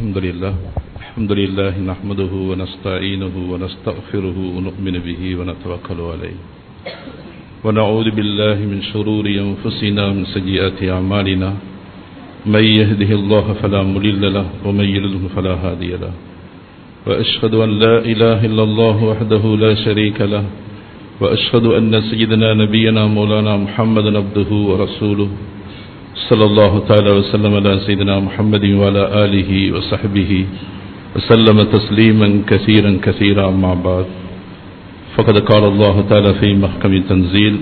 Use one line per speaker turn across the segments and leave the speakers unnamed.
الحمد لله نحمده ونستعينه ونستغفره ونؤمن به ونتوكل عليه ونعوذ بالله من شرور أنفسنا ومن سيئات أعمالنا من يهده الله فلا مضل له ومن يضلل فلا هادي له وأشهد أن لا إله إلا الله وحده لا شريك له وأشهد أن سيدنا نبينا مولانا محمد عبده ورسوله صلى الله تعالى وسلم على سيدنا محمد وعلى آله وصحبه وسلم تسليما كثيرا كثيرا أما بعد فقد قال الله تعالى في محكم التنزيل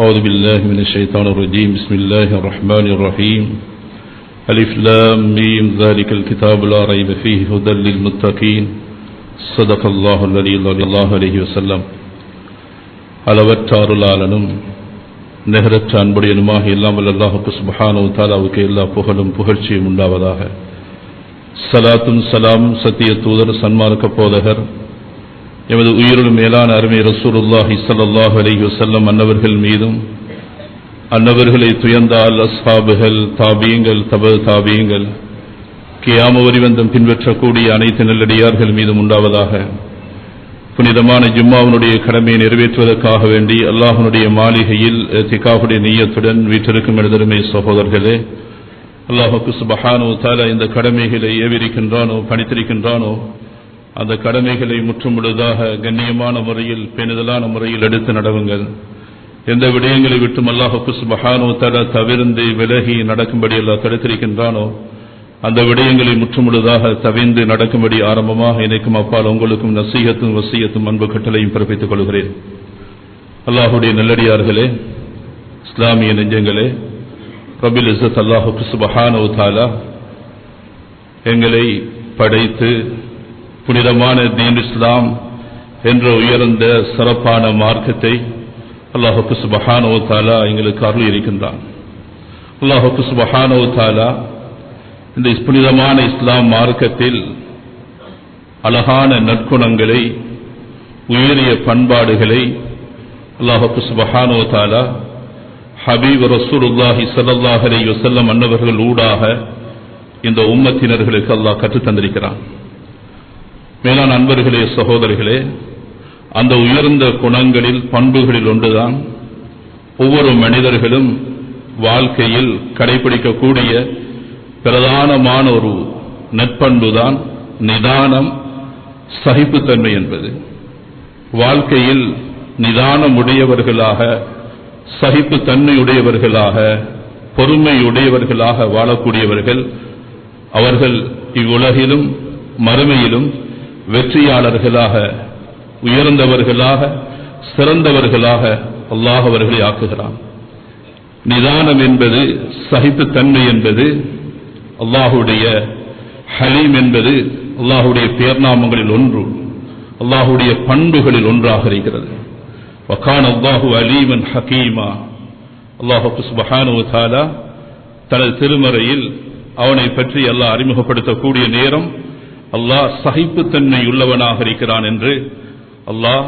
أعوذ بالله من الشيطان الرجيم بسم الله الرحمن الرحيم ألف لام ميم ذلك الكتاب لا ريب فيه هدى للمتقين صدق الله العلي الله عليه وسلم அளவற்ற அருளாளனும் நிகரற்ற அன்புடையனுமாக இல்லாமல் அல்லாஹுக்கு சுப்ஹானஹு வ தஆலாவுக்கு எல்லா புகழும் புகழ்ச்சியும் உண்டாவதாக. ஸலாத்தும் ஸலாமும் சத்திய தூதர் சன்மார்க்க போதகர் எமது உயிரிலும் மேலான அருமை ரசூலுல்லாஹி ஸல்லல்லாஹு அலைஹி வஸல்லம் அன்னவர்கள் மீதும் அன்னவர்களை துயர்ந்தால் அஸ்ஹாபுகள் தாபீங்கள் தப தாபீங்கள் கியாமத் வரைவந்தம் பின்பற்றக்கூடிய அனைத்து நல்லடியார்கள் மீதும் உண்டாவதாக. புனிதமான ஜும்மாவுடைய கடமையை நிறைவேற்றுவதற்காக வேண்டி அல்லாஹ்வுடைய மாளிகையில் இத்திகாஃபுடைய நிய்யத்துடன் வீற்றிருக்கும் எனதருமை சகோதரர்களே, அல்லாஹ்வுக்கு சுப்ஹானஹு வ தஆலா இந்த கடமைகளை ஏவிருக்கின்றானோ பணித்திருக்கின்றானோ அந்த கடமைகளை முற்றுமுழுதாக கண்ணியமான முறையில் பேணுதலான முறையில் எடுத்து நடவுங்கள். எந்த விடயங்களை விட்டும் அல்லாஹ்வுக்கு சுப்ஹானஹு வ தஆலா தவிர்ந்து விலகி நடக்கும்படி அல்லாஹ் தடுத்திருக்கின்றானோ அந்த விடயங்களை முற்றுமுழுதாக தவிர்ந்து நடக்கும்படி ஆரம்பமாக எனக்கும் அப்பால் உங்களுக்கும் நசீஹத்தும் வசியத்தும் அன்பு கட்டளையும் பிறப்பித்துக் கொள்கிறேன். அல்லாஹுடைய நல்லடியார்களே, இஸ்லாமிய நெஞ்சங்களே, ரப்பில் இஸ்ஸத் அல்லாஹுக்கு சுப்ஹானஹு வ தஆலா எங்களை படைத்து புனிதமான தீன் இஸ்லாம் என்ற உயர்ந்த சிறப்பான மார்க்கத்தை அல்லாஹுக்கு சுப்ஹானஹு வ தஆலா எங்களுக்கு அருள் இருக்கின்றான். அல்லாஹுக்கு சுப்ஹானஹு வ தஆலா இந்த புனிதமான இஸ்லாம் மார்க்கத்தில் அழகான நற்குணங்களை உயரிய பண்பாடுகளை அல்லாஹ்வுக்கு சுப்ஹானஹு வ தஆலா ஹபீப் ரசூலுல்லாஹி ஸல்லல்லாஹு அலைஹி வஸல்லம் அன்னவர்கள் ஊடாக இந்த உம்மத்தினர்களுக்கு அல்லாஹ் கற்றுத் தந்திருக்கிறான். மேலான அன்பர்களே, சகோதரர்களே, அந்த உயர்ந்த குணங்களில் பண்புகளில் ஒன்றுதான் ஒவ்வொரு மனிதர்களும் வாழ்க்கையில் கடைபிடிக்கக்கூடிய பிரதானமான ஒரு நற்பண்புதான் நிதானம், சகிப்புத்தன்மை என்பது. வாழ்க்கையில் நிதானம் உடையவர்களாக, சகிப்புத்தன்மை உடையவர்களாக, பொறுமை உடையவர்களாக வாழக்கூடியவர்கள் அவர்கள் இவ்வுலகிலும் மறுமையிலும் வெற்றியாளர்களாக, உயர்ந்தவர்களாக, சிறந்தவர்களாக அல்லாஹ் அவர்களை ஆக்குகிறான். நிதானம் என்பது, சகிப்புத்தன்மை என்பது அல்லாஹுடைய ஹலீம் என்பது அல்லாஹுடைய பேர்நாமங்களில் ஒன்று, அல்லாஹுடைய பண்புகளில் ஒன்றாக இருக்கிறது. வகான அல்லாஹு அலீமன் ஹகீமா. அல்லாஹு சுப்ஹானஹு வ தஆலா தனது திருமறையில் அவனை பற்றி அல்லாஹ் அறிமுகப்படுத்தக்கூடிய நேரம் அல்லாஹ் சகிப்புத்தன்மை உள்ளவனாக இருக்கிறான் என்று அல்லாஹ்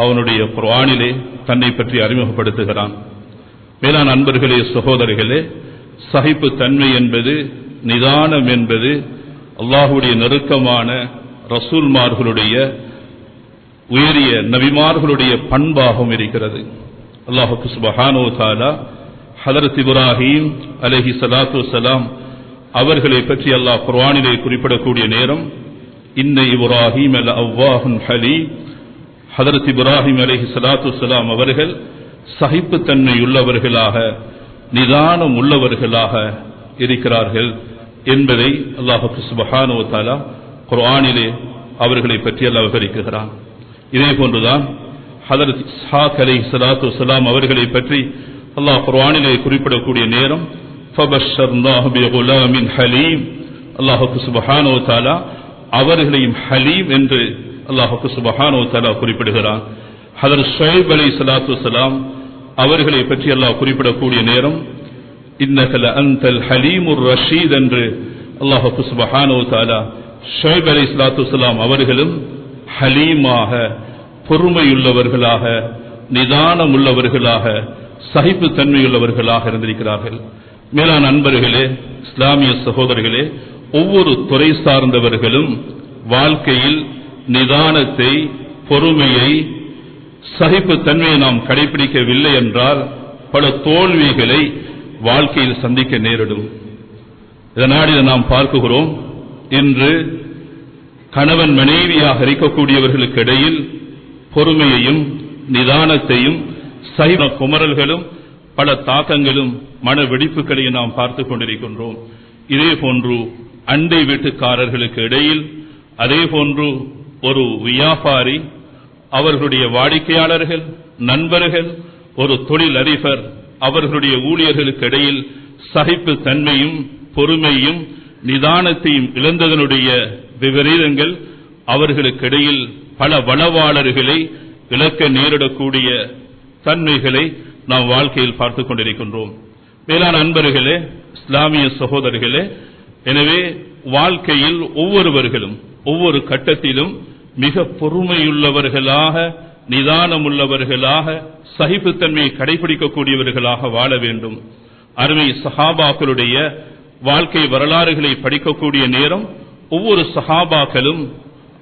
அவனுடைய குர்ஆனிலே தன்னை பற்றி அறிமுகப்படுத்துகிறான். மேலான அன்பர்களே, சகோதரர்களே, சகிப்புத்தன்மை என்பது, நிதானம் என்பது அல்லாஹுடைய நெருக்கமான ரசூல்மார்களுடைய உயரிய நபிமார்களுடைய பண்பாகவும் இருக்கிறது. அல்லாஹ்வுக்கு சுப்ஹானஹு வ தஆலா ஹஜ்ரத் இப்ராஹீம் அலைஹி ஸலாத்து வஸலாம் அவர்களை பற்றி அல்லாஹ் குர்ஆனிலே குறிப்பிடக்கூடிய நேரம் இன்ன இப்ராஹீம லஅவ்வாஹுன் ஹலீம். ஹஜ்ரத் இப்ராஹீம் அலைஹி ஸலாத்து வஸலாம் அவர்கள் சகிப்புத்தன்மை உள்ளவர்களாக, நிதானம் உள்ளவர்களாக இருக்கிறார்கள் என்பதை அல்லாஹ்வுக்கு சுப்ஹானஹு வ தஆலா குர்ஆனிலே அவர்களை பற்றி அல்லாஹ் விவரிக்கிறான். இதே போன்றுதான் ஹஜ்ரத் இஸ்ஹாக் அலைஹிஸ்ஸலாத்து வஸ்ஸலாம் அவர்களை பற்றி அல்லாஹ் குர்ஆனிலே குறிப்பிடக்கூடிய நேரம் ஃபபஷர்னாஹு பிகுலாமின் ஹலீம். அல்லாஹ்வுக்கு சுப்ஹானஹு வ தஆலா அவர்களையும் ஹலீம் என்று அல்லாஹ்வுக்கு சுப்ஹானஹு வ தஆலா குறிப்பிடுகிறான். ஹஜ்ரத் ஷுஐப் அலைஹிஸ்ஸலாத்து வஸ்ஸலாம் அவர்களை பற்றி அல்லாஹ் குறிப்பிடக்கூடிய நேரம் இன்னக லஅன்தல் ஹலீமுர் ரஷீத் என்று அல்லாஹ் சுப்ஹானஹு வ தஆலா ஷுஐப் அலைஹிஸ்ஸலாத்து வஸ்ஸலாம் அவர்களும் ஹலீமாக, பொறுமையுள்ளவர்களாக, நிதானம் உள்ளவர்களாக, சகிப்புத்தன்மையுள்ளவர்களாக இருந்திருக்கிறார்கள். மேலான நண்பர்களே, இஸ்லாமிய சகோதரர்களே, ஒவ்வொரு துறை சார்ந்தவர்களும் வாழ்க்கையில் நிதானத்தை, பொறுமையை, சகிப்புத்தன்மையை நாம் கடைபிடிக்கவில்லை என்றால் பல தோல்விகளை வாழ்க்கையில் சந்திக்க நேரிடும். இதனால் நாம் பார்க்கிறோம், இன்று கணவன் மனைவியாக இருக்கக்கூடியவர்களுக்கு இடையில் பொறுமையையும் நிதானத்தையும் சகித குமரல்களும் பல தாக்கங்களும் மன வெடிப்புகளையும் நாம் பார்த்துக் கொண்டிருக்கின்றோம். இதே போன்று அண்டை வீட்டுக்காரர்களுக்கு இடையில், அதே போன்று ஒரு வியாபாரி, அவர்களுடைய வாடிக்கையாளர்கள், நண்பர்கள், ஒரு தொழில் அதிபர், அவர்களுடைய ஊழியர்களுக்கு இடையில் சகிப்பு தன்மையும் பொறுமையும் நிதானத்தையும் இழந்ததனுடைய விபரீதங்கள் அவர்களுக்கு இடையில் பல வளவாளர்களை இழக்க நேரிடக்கூடிய தன்மைகளை நாம் வாழ்க்கையில் பார்த்துக் கொண்டிருக்கின்றோம். மேலான அன்பர்களே, இஸ்லாமிய சகோதரர்களே, எனவே வாழ்க்கையில் ஒவ்வொருவர்களும் ஒவ்வொரு கட்டத்திலும் மிக பொறுமையுள்ளவர்களாக, நிதானமுள்ளவர்களாக, சகிப்புத்தன்மையை கடைபிடிக்கக்கூடியவர்களாக வாழ வேண்டும். அருமை சஹாபாக்களுடைய வாழ்க்கை வரலாறுகளை படிக்கக்கூடிய நேரம் ஒவ்வொரு சஹாபாக்களும்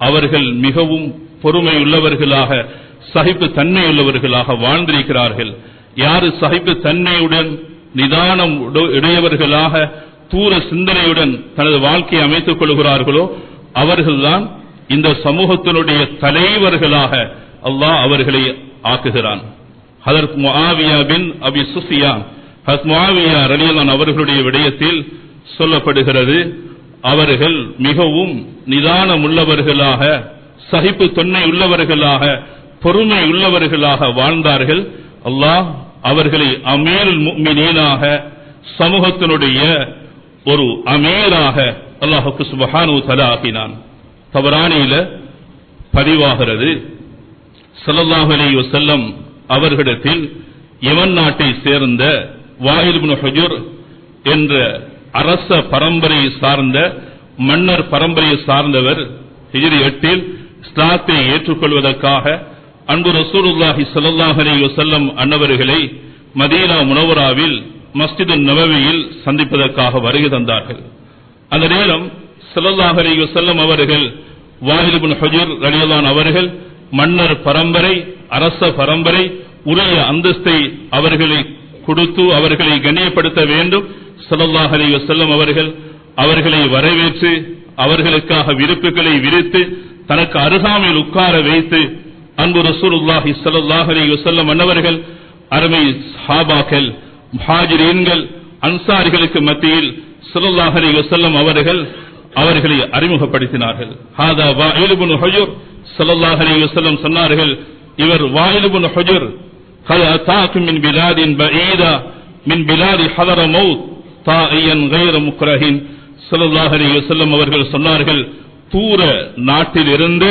அவர்கள் மிகவும் பொறுமையுள்ளவர்களாக, சகிப்பு தன்மையுள்ளவர்களாக வாழ்ந்திருக்கிறார்கள். யாரு சகிப்பு தன்மையுடன் நிதானம் உடையவர்களாக தூர சிந்தனையுடன் தனது வாழ்க்கையை அமைத்துக் கொள்கிறார்களோ அவர்கள்தான் இந்த சமூகத்தினுடைய தலைவர்களாக அல்லாஹ் அவர்களை ஆக்குகிறான். ஹதரத் முஆவியா பின் அபி சுஃபியான், ஹதரத் முஆவியா ரலியல்லாஹு அவர்களுடைய விடயத்தில் சொல்லப்படுகிறது, அவர்கள் மிகவும் நிதானம் உள்ளவர்களாக, சகிப்பு தன்மை உள்ளவர்களாக, பொறுமை உள்ளவர்களாக வாழ்ந்தார்கள். அல்லாஹ் அவர்களை அமீருல் முஃமினீனாக, சமூகத்தினுடைய ஒரு அமீராக அல்லாஹ் சுப்ஹானஹு வ தஆலா ஆக்கினான். தபரானியில பதிவாகிறது, ஸல்லல்லாஹு அலைஹி வஸல்லம் அவர்களிடத்தில் யமன் நாட்டை சேர்ந்த வாயில் இப்னு ஹுஜர் என்ற அரச பரம்பரையை சார்ந்த, மன்னர் பரம்பரையை சார்ந்தவர் ஹிஜ்ரி 8 இஸ்லாத்தை ஏற்றுக்கொள்வதற்காக அன்பு ரசூலுல்லாஹி ஸல்லல்லாஹு அலைஹி வஸல்லம் அன்னவர்களை மதீனா முனவராவில் மஸ்ஜிது நபவியில் சந்திப்பதற்காக வருகை தந்தார்கள். அந்த நேரம் ஸல்லல்லாஹு அலைஹி வஸல்லம் அவர்கள் வாயில் இப்னு ஹுஜர் ரலியல்லாஹு அவர்கள் மன்னர் பரம்பரை, அரச பரம்பரை, உரிய அந்தஸ்தை அவர்களை கொடுத்து அவர்களை கண்ணியப்படுத்த வேண்டும். ஸல்லல்லாஹு அலைஹி வஸல்லம் அவர்களை வரவேற்று அவர்களுக்காக விருப்புகளை விரித்து தனக்கு அருகாமையில் உட்கார வைத்து அன்பு ரசூலுல்லாஹி ஸல்லல்லாஹு அலைஹி வஸல்லம் அன்னவர்கள் அருமை சஹாபாக்கள், முஹாஜிரீன்கள், அன்சாரிகளுக்கு மத்தியில் ஸல்லல்லாஹு அலைஹி வஸல்லம் அவர்களை அறிமுகப்படுத்தினார்கள். ஹாதா வாயில் இப்னு ஹுஜர், ஸல்லல்லாஹு அலைஹி வஸல்லம் சொன்னார்கள், இவர் வாயில் இப்னு ஹுஜர், قد أتاكم من بلاد بعيدة من بلاد حضرموت طائيا غير مكره. ஸல்லல்லாஹு அலைஹி வஸல்லம் அவர்கள் சொன்னார்கள், தூர நாட்டில் இருந்து,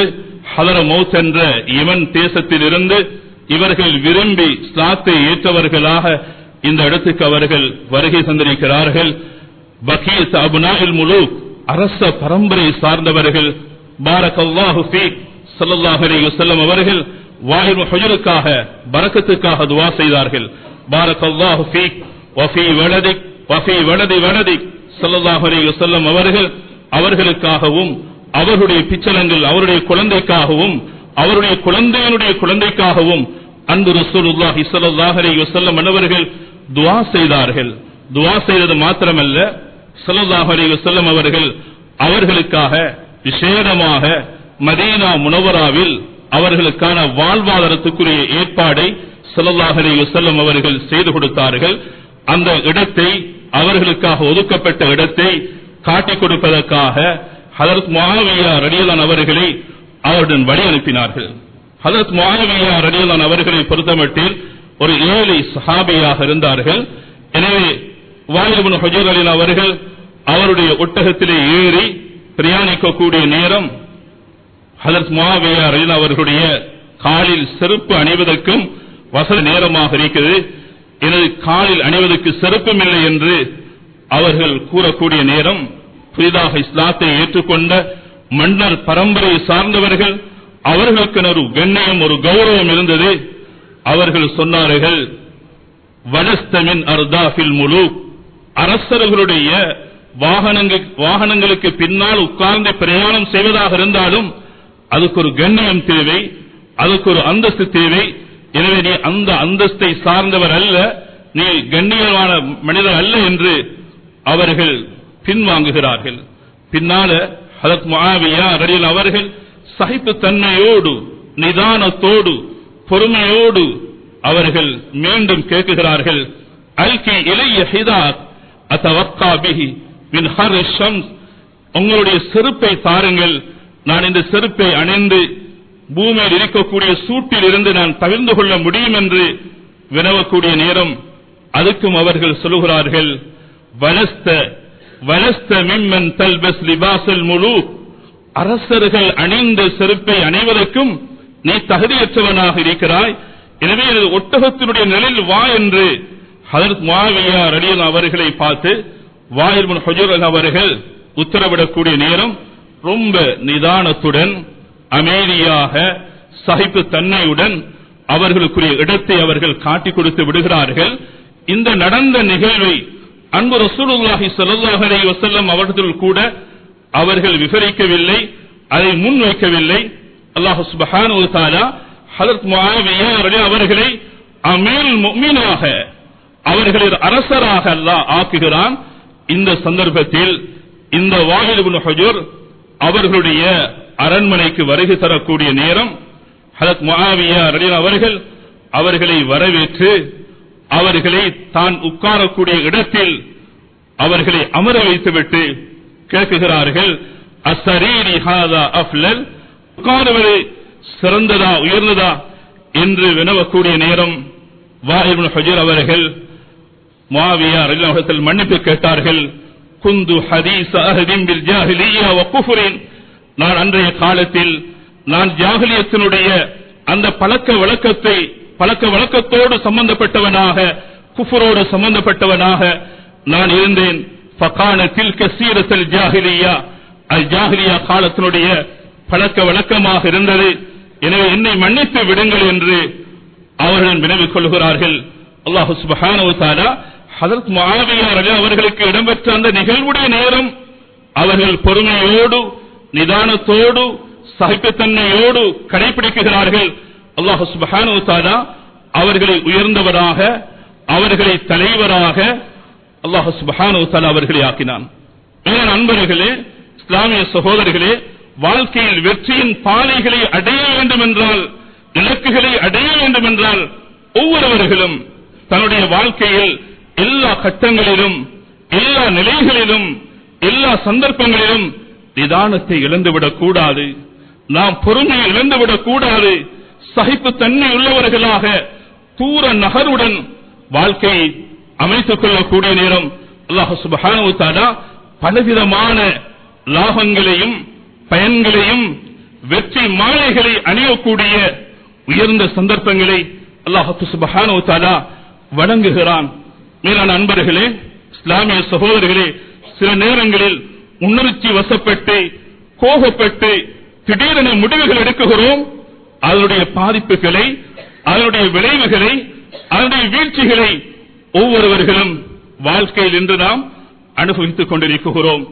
ஹதரமௌத் என்ற யமன் தேசத்தில் இருந்து இவர்கள் விரும்பி இஸ்லாத்தை ஏற்றவர்களாக இந்த இடத்துக்கு அவர்கள் வருகை தந்திருக்கிறார்கள். பகீத் அப்னாஇல் முலூக், அரச பரம்பரை சார்ந்தவர்கள். பாரக்கல்லாஹு ஃபீக். ஸல்லல்லாஹு அலைஹி வஸல்லம் அவர்கள் வாயில் ஹுஜருக்காக, பரக்கத்துக்காக துஆ செய்தார்கள். பாரக்கல்லாஹு ஃபீக் வ ஃபீ வலதிக் வ ஃபீ வலதி வலதிக். ஸல்லல்லாஹு அலைஹி வஸல்லம் அவர்களுக்காகவும், அவருடைய பிச்சலங்கள், அவருடைய குழந்தைக்காகவும், அவருடைய குழந்தையினுடைய குழந்தைக்காகவும் அன்பு ரசூலுல்லாஹி ஸல்லல்லாஹு அலைஹி வஸல்லம் அவர்கள் துஆ செய்தார்கள். துஆ செய்தது மாத்திரமல்ல, ஸல்லல்லாஹு அலைஹி வஸல்லம் அவர்களுக்காக விசேடமாக மதீனா முனவராவில் அவர்களுக்கான வாழ்வாதாரத்துக்குரிய ஏற்பாடை ஸல்லல்லாஹு அலைஹி வஸல்லம் அவர்கள் செய்து கொடுத்தார்கள். அந்த இடத்தை, அவர்களுக்காக ஒதுக்கப்பட்ட இடத்தை காட்டிக் கொடுப்பதற்காக ஹதரத் முஆவியா ரலியல்லாஹு அவர்களை அவருடன் வழி அனுப்பினார்கள். ஹதரத் முஆவியா ரலியல்லாஹு அவர்களை பொறுத்தமட்டில் ஒரு ஏழை சஹாபியாக இருந்தார்கள். எனவே வாயில் இப்னு ஹுஜர் ரலியல்லாஹு அவர்கள் அவருடைய ஒட்டகத்திலே ஏறி பிரயாணிக்கக்கூடிய நேரம் ஹதரத் முஆவியா ரலியல்லாஹு அவர்களுடைய காலில் செருப்பு அணிவதற்கும் வசதி நேரமாக இருக்கிறது, எனது காலில் அணிவதற்கு செருப்பும் இல்லை என்று அவர்கள் கூறக்கூடிய நேரம், புதிதாக இஸ்லாத்தை ஏற்றுக்கொண்ட மன்னர் பரம்பரையை சார்ந்தவர்கள், அவர்களுக்கு ஒரு கண்ணியம், ஒரு கௌரவம் இருந்தது. அவர்கள் சொன்னார்கள், வலஸ்த மின் அர்தாஃபில் முலூக், அரசர்களுடைய வாகனங்களுக்கு பின்னால் உட்கார்ந்து பிரயாணம் செய்வதாக இருந்தாலும் அதுக்கு ஒரு கண்ணியம் தேவை, அதுக்கு ஒரு அந்தஸ்து தேவை. எனவே நீ அந்த அந்தஸ்தை சார்ந்தவர் அல்ல, நீ கண்ணியமான மனிதர் அல்ல என்று அவர்கள் பின்வாங்குகிறார்கள். பின்னால ஹதரத் முஆவியா ரலியல்லாஹு அவர்கள் சகிப்புத்தன்மையோடு நிதானத்தோடு பொறுமையோடு அவர்கள் மீண்டும் கேட்கிறார்கள், அல்கி இலைய ஹிதாத் அத்தவக்கா பிஹி மின் ஹர் ஷம்ஸ், உங்களுடைய செருப்பை தாருங்கள், நான் இந்த செருப்பை அணிந்து பூமியில் இருக்கக்கூடிய சூட்டில் இருந்து நான் தவிர்ந்து கொள்ள முடியும் என்று வினவக்கூடிய நேரம் அதுக்கும் அவர்கள் சொல்லுகிறார்கள், வலஸ்த மிம்மன் தல்பஸ் லிபாஸல் முலூக், அரசர்கள் அணிந்த செருப்பை அணிவதற்கும் நீ தகுதியற்றவனாக இருக்கிறாய். எனவே ஒட்டகத்தினுடைய நிலையில் வா என்று ஹஜ்ரத் முஆவியா ரலியல்லாஹு அவர்களை பார்த்து வாயில் பின் ஹுஜர் அவர்கள் உத்தரவிடக்கூடிய நேரம் ரொம்ப நிதானத்துடன் அமைதியாக சகிப்பு தன்மையுடன் அவர்களுக்குரிய இடத்தை அவர்கள் காட்டிக் கொடுத்து விடுகிறார்கள். இந்த நடந்த நிகழ்வை அன்பு ரசூலுல்லாஹி ஸல்லல்லாஹு அலைஹி வஸல்லம் அவர்கள் கூட அவர்கள் விவரிக்கவில்லை, அதை முன்வைக்கவில்லை. அல்லாஹ் சுப்ஹானஹு வ தஆலா ஹஜ்ரத் முஆவியா ரலியல்லாஹு அவர்களை அமீருல் முஃமினாக, அவர்களை அரசராக அல்லாஹ் ஆக்குகிறான். இந்த சந்தர்ப்பத்தில் இந்த வாயில் இப்னு ஹுஜர் அவர்களுடைய அரண்மனைக்கு வருகை தரக்கூடிய நேரம் ஹஜ்ரத் முஆவியா ரலியல்லாஹு அவர்கள் அவர்களை வரவேற்று அவர்களை தான் உட்காரக்கூடிய இடத்தில் அவர்களை அமர வைத்துவிட்டு கேட்கிறார்கள், அஸ்ஸரீரி ஹாதா அஃலல், உட்காருவது சிறந்ததா உயர்ந்ததா என்று வினவக்கூடிய நேரம் வாயில் இப்னு ஹுஜர் அவர்கள் முஆவியா ரலியல்லாஹு அன்ஹு மன்னிப்பு கேட்டார்கள். குந்து ஹதீஸ அஹதின் பில் ஜாஹிலிய்யா வ குஃப்ரின், நான் அன்றைய காலத்தில் நான் ஜாஹிலியத்தினுடைய அந்த பழக்க வழக்கத்தோடு சம்பந்தப்பட்டவனாக, குஃப்ரோடு சம்பந்தப்பட்டவனாக நான் இருந்தேன். ஃபகான தில்க சீரத்துல் ஜாஹிலிய்யா, அல் ஜாஹிலியா காலத்தினுடைய பழக்க வழக்கமாக இருந்தது. எனவே என்னை மன்னித்து விடுங்கள் என்று அவர்கள் வினவிக் கொள்கிறார்கள். அல்லாஹ் சுப்ஹானஹு வ தஆலா ஹஜ்ரத் முஆவியா ரலியல்லாஹு அவர்களுக்கு இடம்பெற்ற அந்த நிகழ்வுடைய நேரம் அவர்கள் பொறுமையோடு நிதானத்தோடு சகிப்புத்தன்மையோடு கடைபிடிக்கிறார்கள். அல்லாஹ் சுப்ஹானஹு வ தஆலா அவர்களை உயர்ந்தவராக, அவர்களை தலைவராக அல்லாஹ் சுப்ஹானஹு வ தஆலா அவர்களை ஆக்கினான். மேலான அன்பர்களே, இஸ்லாமிய சகோதரர்களே, வாழ்க்கையில் வெற்றியின் பாதைகளை அடைய வேண்டும் என்றால், இலக்குகளை அடைய வேண்டும் என்றால் ஒவ்வொருவர்களும் தன்னுடைய வாழ்க்கையில் எல்லா கட்டங்களிலும், எல்லா நிலைகளிலும், எல்லா சந்தர்ப்பங்களிலும் நிதானத்தை இழந்துவிடக் கூடாது, நாம் பொறுமையை இழந்துவிடக் கூடாது. சகிப்புத்தன்மை உள்ளவர்களாக தூர நகருடன் வாழ்க்கையை அமைத்துக் கொள்ளக்கூடிய நேரம் அல்லாஹ் சுப்ஹானஹு வ தஆலா பலவிதமான லாபங்களையும் பயன்களையும் வெற்றி மாலைகளை அணியக்கூடிய உயர்ந்த சந்தர்ப்பங்களை அல்லாஹ் சுப்ஹானஹு வ தஆலா வழங்குகிறான். மேலான அன்பர்களே, இஸ்லாமிய சகோதரர்களே, சில நேரங்களில் உணர்ச்சி வசப்பட்டு கோபப்பட்டு திடீரென முடிவுகள் எடுக்குகிறோம். அதனுடைய பாதிப்புகளை, அதனுடைய விளைவுகளை, அதனுடைய வீழ்ச்சிகளை ஒவ்வொருவர்களும் வாழ்க்கையில் இன்று நாம் அனுபவித்துக் கொண்டிருக்கிறோம்.